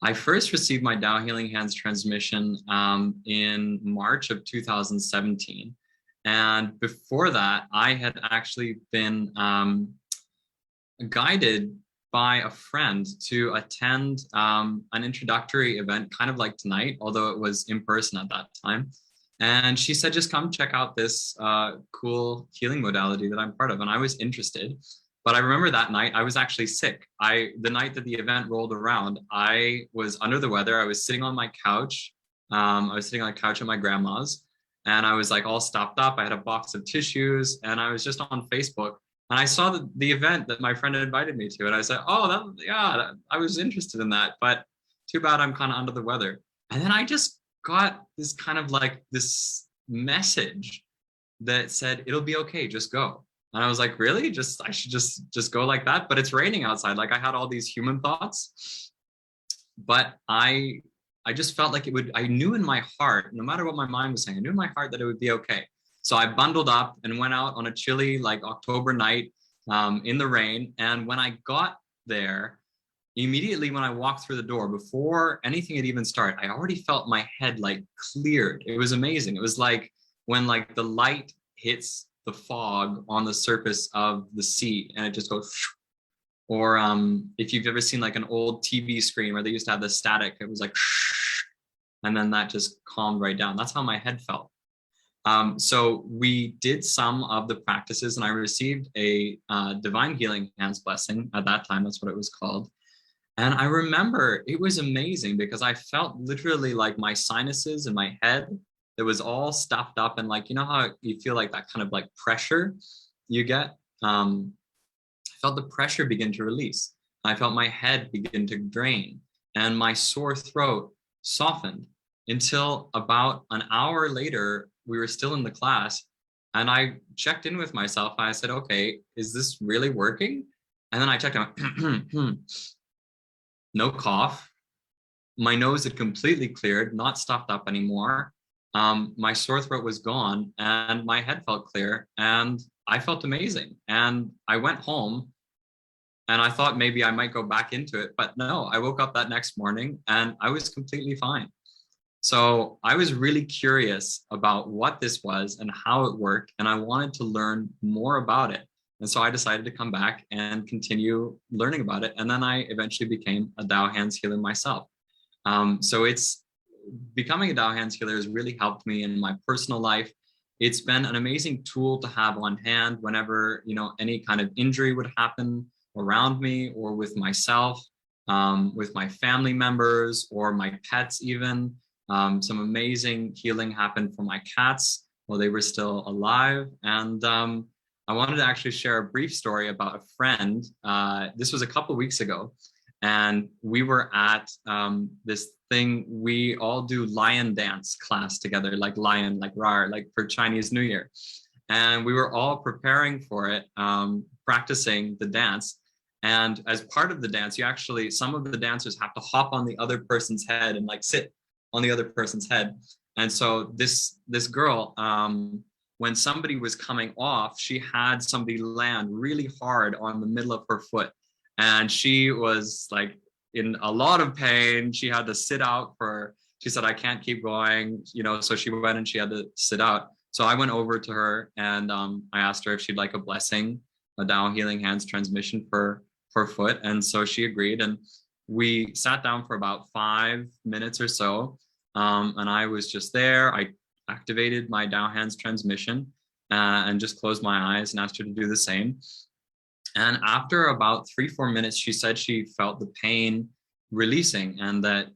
I first received my Tao Healing Hands transmission in March of 2017. And before that, I had actually been guided by a friend to attend an introductory event, kind of like tonight, although it was in person at that time. And she said, just come check out this cool healing modality that I'm part of. And I was interested. But I remember that night I was actually sick. The night that the event rolled around, I was under the weather. I was sitting on my couch. I was sitting on a couch at my grandma's, and I was like all stopped up. I had a box of tissues, and I was just on Facebook. And I saw the event that my friend had invited me to, and I said, "Oh, yeah, I was interested in that, but too bad I'm kind of under the weather." And then I just got this kind of like this message that said, "It'll be okay, just go." And I was like, really? I should just go like that? But it's raining outside. Like I had all these human thoughts, but I just felt like it would, I knew in my heart, no matter what my mind was saying, I knew in my heart that it would be okay. So I bundled up and went out on a chilly, like October night in the rain. And when I got there, immediately when I walked through the door, before anything had even started, I already felt my head like cleared. It was amazing. It was like when like the light hits the fog on the surface of the sea and it just goes. Or if you've ever seen like an old TV screen where they used to have the static, it was like, and then that just calmed right down. That's how my head felt. So we did some of the practices and I received a divine healing hands blessing at that time. That's what it was called. And I remember it was amazing because I felt literally like my sinuses in my head, it was all stuffed up, and like, you know how you feel like that kind of like pressure you get? I felt the pressure begin to release. I felt my head begin to drain and my sore throat softened until about an hour later, we were still in the class and I checked in with myself. I said, okay, is this really working? And then I checked out, no cough. My nose had completely cleared, not stuffed up anymore. My sore throat was gone and my head felt clear and I felt amazing. And I went home and I thought maybe I might go back into it, but no, I woke up that next morning and I was completely fine. So I was really curious about what this was and how it worked, and I wanted to learn more about it. And so I decided to come back and continue learning about it. And then I eventually became a Tao Hands healer myself. So it's becoming a Tao Hands healer has really helped me in my personal life. It's been an amazing tool to have on hand whenever, you know, any kind of injury would happen around me or with myself, with my family members or my pets even. Some amazing healing happened for my cats while they were still alive. And I wanted to actually share a brief story about a friend. This was a couple of weeks ago. And we were at this thing, we all do lion dance class together, like lion, like rar, like for Chinese New Year. And we were all preparing for it, practicing the dance. And as part of the dance, you actually, some of the dancers have to hop on the other person's head and like sit on the other person's head. And so this girl, when somebody was coming off, she had somebody land really hard on the middle of her foot. And she was like in a lot of pain. She had to sit out she said, I can't keep going, you know, so she went and she had to sit out. So I went over to her and I asked her if she'd like a blessing, a Tao Healing Hands transmission for her foot. And so she agreed. And we sat down for about 5 minutes or so. And I was just there. I activated my Tao Hands transmission and just closed my eyes and asked her to do the same. And after about 3-4 minutes, she said she felt the pain releasing and that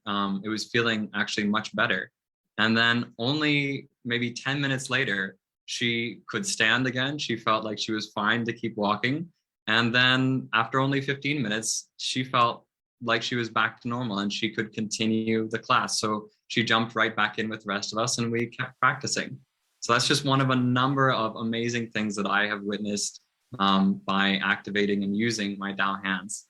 it was feeling actually much better. And then only maybe 10 minutes later, she could stand again. She felt like she was fine to keep walking. And then after only 15 minutes, she felt like she was back to normal and she could continue the class. So she jumped right back in with the rest of us and we kept practicing. So that's just one of a number of amazing things that I have witnessed by activating and using my Tao Hands.